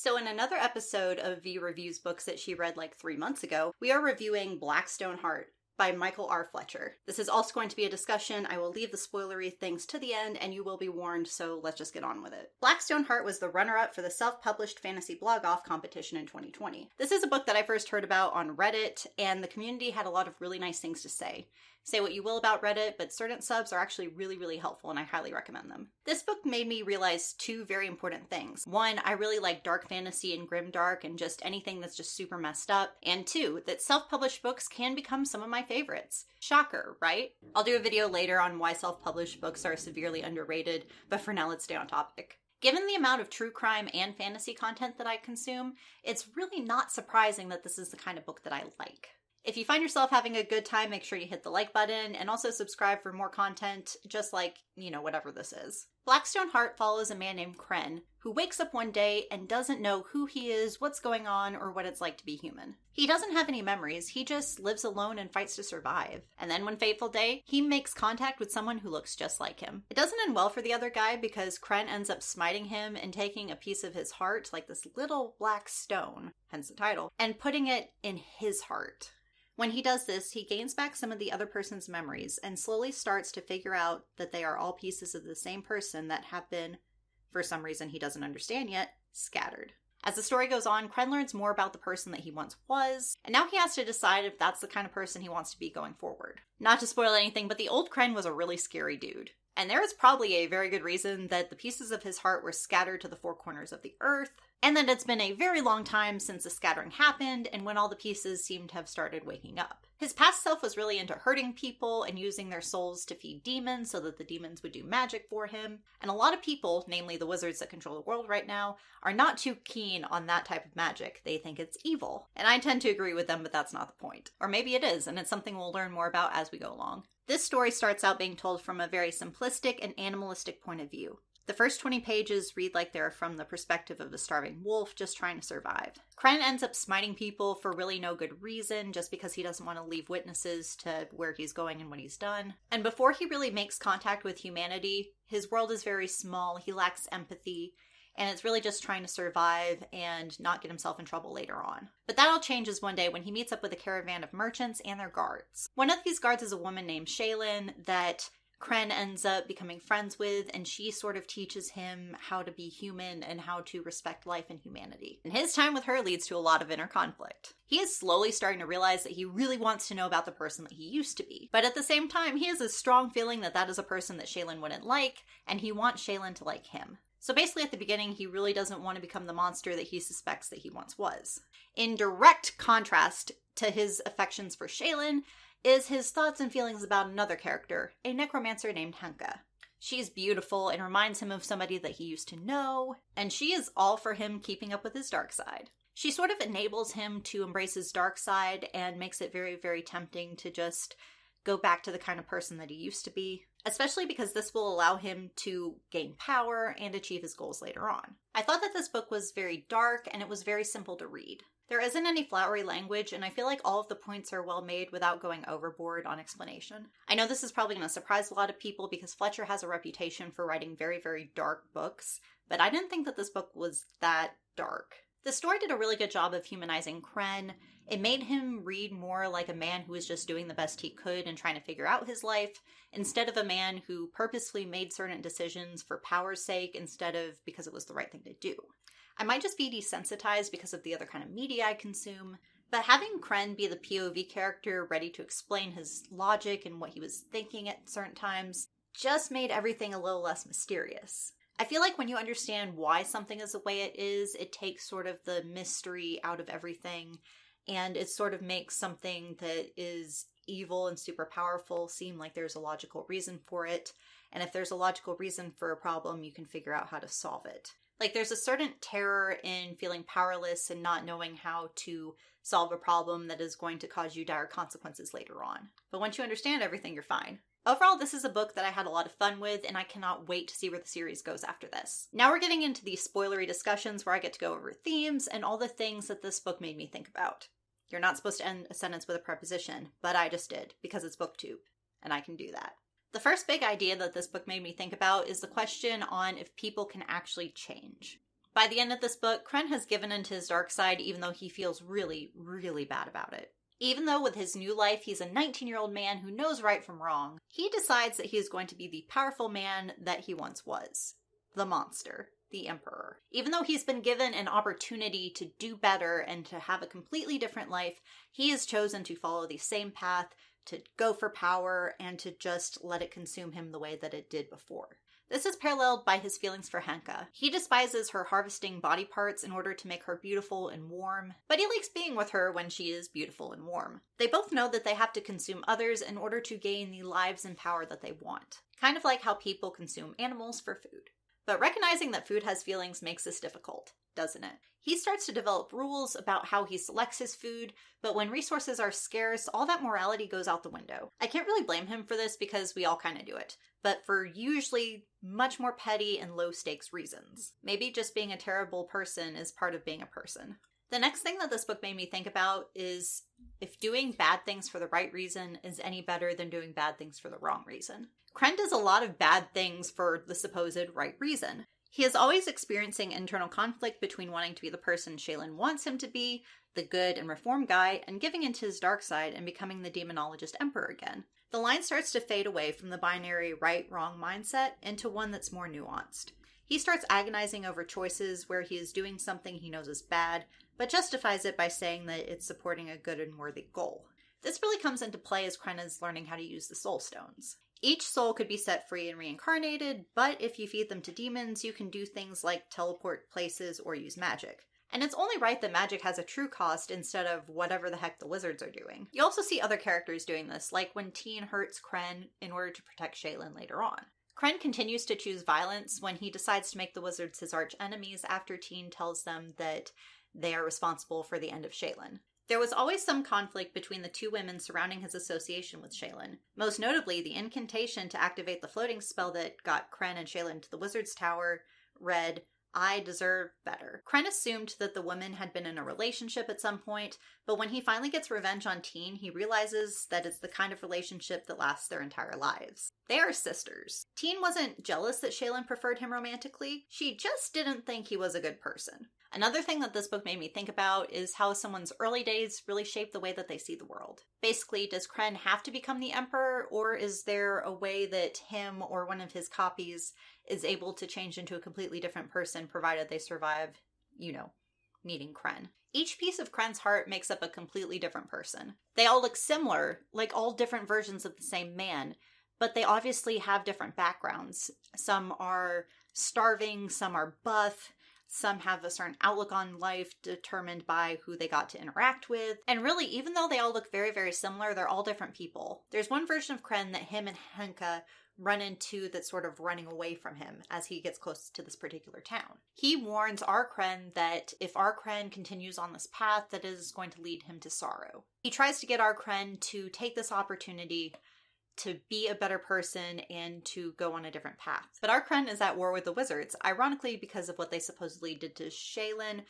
So in another episode of V Reviews books that she read like 3 months ago, we are reviewing Blackstone Heart by Michael R Fletcher. This is also going to be a discussion. I will leave the spoilery things to the end and you will be warned, so let's just get on with it. Blackstone Heart was the runner-up for the self-published fantasy blog-off competition in 2020. This is a book that I first heard about on Reddit, and the community had a lot of really nice things to say. Say what you will about Reddit, but certain subs are actually really helpful and I highly recommend them. This book made me realize two very important things. One, I really like dark fantasy and grimdark and just anything that's just super messed up. And two, that self-published books can become some of my favorites. Shocker, right? I'll do a video later on why self-published books are severely underrated, but for now let's stay on topic. Given the amount of true crime and fantasy content that I consume, it's really not surprising that this is the kind of book that I like. If you find yourself having a good time, make sure you hit the like button and also subscribe for more content, just like, whatever this is. Blackstone Heart follows a man named Kren, who wakes up one day and doesn't know who he is, what's going on, or what it's like to be human. He doesn't have any memories, he just lives alone and fights to survive. And then one fateful day, he makes contact with someone who looks just like him. It doesn't end well for the other guy because Kren ends up smiting him and taking a piece of his heart, like this little black stone, hence the title, and putting it in his heart. When he does this, he gains back some of the other person's memories and slowly starts to figure out that they are all pieces of the same person that have been, for some reason he doesn't understand yet, scattered. As the story goes on, Kren learns more about the person that he once was, and now he has to decide if that's the kind of person he wants to be going forward. Not to spoil anything, but the old Kren was a really scary dude. And there is probably a very good reason that the pieces of his heart were scattered to the four corners of the earth, and that it's been a very long time since the scattering happened and when all the pieces seem to have started waking up. His past self was really into hurting people and using their souls to feed demons so that the demons would do magic for him. And a lot of people, namely the wizards that control the world right now, are not too keen on that type of magic. They think it's evil. And I tend to agree with them, but that's not the point. Or maybe it is, and it's something we'll learn more about as we go along. This story starts out being told from a very simplistic and animalistic point of view. The first 20 pages read like they're from the perspective of a starving wolf just trying to survive. Kren ends up smiting people for really no good reason, just because he doesn't want to leave witnesses to where he's going and what he's done. And before he really makes contact with humanity, his world is very small, he lacks empathy, and it's really just trying to survive and not get himself in trouble later on. But that all changes one day when he meets up with a caravan of merchants and their guards. One of these guards is a woman named Shaylin that Kren ends up becoming friends with, and she sort of teaches him how to be human and how to respect life and humanity. And his time with her leads to a lot of inner conflict. He is slowly starting to realize that he really wants to know about the person that he used to be. But at the same time, he has a strong feeling that that is a person that Shaylin wouldn't like, and he wants Shaylin to like him. So basically at the beginning, he really doesn't want to become the monster that he suspects that he once was. In direct contrast to his affections for Shaylin is his thoughts and feelings about another character, a necromancer named Henka. She's beautiful and reminds him of somebody that he used to know, and she is all for him keeping up with his dark side. She sort of enables him to embrace his dark side and makes it very tempting to just go back to the kind of person that he used to be, especially because this will allow him to gain power and achieve his goals later on. I thought that this book was very dark and it was very simple to read. There isn't any flowery language, and I feel like all of the points are well made without going overboard on explanation. I know this is probably going to surprise a lot of people because Fletcher has a reputation for writing very dark books, but I didn't think that this book was that dark. The story did a really good job of humanizing Kren. It made him read more like a man who was just doing the best he could and trying to figure out his life, instead of a man who purposefully made certain decisions for power's sake instead of because it was the right thing to do. I might just be desensitized because of the other kind of media I consume, but having Kren be the POV character ready to explain his logic and what he was thinking at certain times just made everything a little less mysterious. I feel like when you understand why something is the way it is, it takes sort of the mystery out of everything, and it sort of makes something that is evil and super powerful seem like there's a logical reason for it, and if there's a logical reason for a problem, you can figure out how to solve it. Like, there's a certain terror in feeling powerless and not knowing how to solve a problem that is going to cause you dire consequences later on. But once you understand everything, you're fine. Overall, this is a book that I had a lot of fun with, and I cannot wait to see where the series goes after this. Now we're getting into the spoilery discussions where I get to go over themes and all the things that this book made me think about. You're not supposed to end a sentence with a preposition, but I just did, because it's Booktube, and I can do that. The first big idea that this book made me think about is the question on if people can actually change. By the end of this book, Kren has given into his dark side even though he feels really, really bad about it. Even though with his new life he's a 19-year-old man who knows right from wrong, he decides that he is going to be the powerful man that he once was. The monster. The Emperor. Even though he's been given an opportunity to do better and to have a completely different life, he has chosen to follow the same path, to go for power, and to just let it consume him the way that it did before. This is paralleled by his feelings for Henka. He despises her harvesting body parts in order to make her beautiful and warm, but he likes being with her when she is beautiful and warm. They both know that they have to consume others in order to gain the lives and power that they want. Kind of like how people consume animals for food. But recognizing that food has feelings makes this difficult, doesn't it? He starts to develop rules about how he selects his food, but when resources are scarce, all that morality goes out the window. I can't really blame him for this because we all kind of do it, but for usually much more petty and low-stakes reasons. Maybe just being a terrible person is part of being a person. The next thing that this book made me think about is if doing bad things for the right reason is any better than doing bad things for the wrong reason. Kren does a lot of bad things for the supposed right reason. He is always experiencing internal conflict between wanting to be the person Shaylin wants him to be, the good and reformed guy, and giving into his dark side and becoming the demonologist emperor again. The line starts to fade away from the binary right-wrong mindset into one that's more nuanced. He starts agonizing over choices where he is doing something he knows is bad, but justifies it by saying that it's supporting a good and worthy goal. This really comes into play as Kren is learning how to use the soul stones. Each soul could be set free and reincarnated, but if you feed them to demons, you can do things like teleport places or use magic. And it's only right that magic has a true cost instead of whatever the heck the wizards are doing. You also see other characters doing this, like when Teen hurts Kren in order to protect Shaylin later on. Kren continues to choose violence when he decides to make the wizards his arch enemies after Teen tells them that they are responsible for the end of Shaylin. There was always some conflict between the two women surrounding his association with Shaylin. Most notably, the incantation to activate the floating spell that got Kren and Shaylin to the Wizard's Tower read, "I deserve better." Kren assumed that the women had been in a relationship at some point, but when he finally gets revenge on Teen, he realizes that it's the kind of relationship that lasts their entire lives. They are sisters. Teen wasn't jealous that Shaylin preferred him romantically, she just didn't think he was a good person. Another thing that this book made me think about is how someone's early days really shape the way that they see the world. Basically, does Kren have to become the emperor, or is there a way that him or one of his copies is able to change into a completely different person provided they survive, meeting Kren? Each piece of Kren's heart makes up a completely different person. They all look similar, like all different versions of the same man, but they obviously have different backgrounds. Some are starving, some are buff, some have a certain outlook on life determined by who they got to interact with. And really, even though they all look very, very similar, they're all different people. There's one version of Kren that him and Henka run into that's sort of running away from him as he gets close to this particular town. He warns our Kren that if our Kren continues on this path, that is going to lead him to sorrow. He tries to get our Kren to take this opportunity to be a better person and to go on a different path. But our Kren is at war with the wizards, ironically because of what they supposedly did to Shaylin,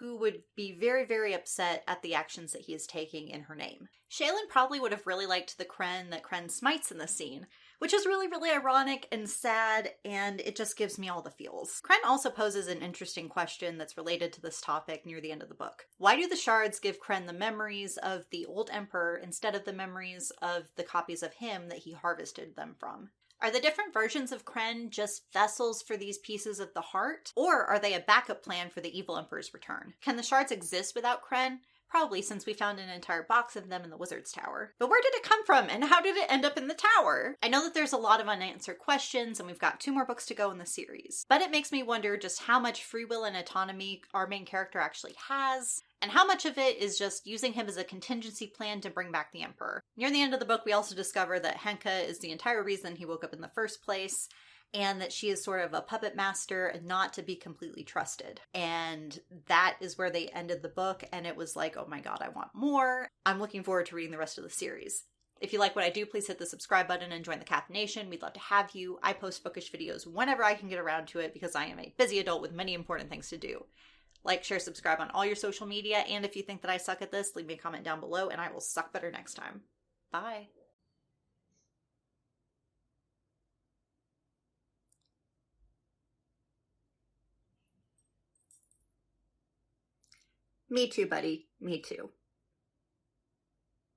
who would be very, very upset at the actions that he is taking in her name. Shaylin probably would have really liked the Kren that Kren smites in the scene, which is really, really ironic and sad, and it just gives me all the feels. Kren also poses an interesting question that's related to this topic near the end of the book. Why do the shards give Kren the memories of the old emperor instead of the memories of the copies of him that he harvested them from? Are the different versions of Kren just vessels for these pieces of the heart? Or are they a backup plan for the evil emperor's return? Can the shards exist without Kren? Probably, since we found an entire box of them in the Wizard's Tower. But where did it come from, and how did it end up in the tower? I know that there's a lot of unanswered questions, and we've got 2 more books to go in the series. But it makes me wonder just how much free will and autonomy our main character actually has, and how much of it is just using him as a contingency plan to bring back the Emperor. Near the end of the book, we also discover that Henka is the entire reason he woke up in the first place, and that she is sort of a puppet master and not to be completely trusted. And that is where they ended the book, and it was like, oh my god, I want more. I'm looking forward to reading the rest of the series. If you like what I do, please hit the subscribe button and join the Cath Nation. We'd love to have you. I post bookish videos whenever I can get around to it because I am a busy adult with many important things to do. Like, share, subscribe on all your social media, and if you think that I suck at this, leave me a comment down below and I will suck better next time. Bye. Me too, buddy. Me too.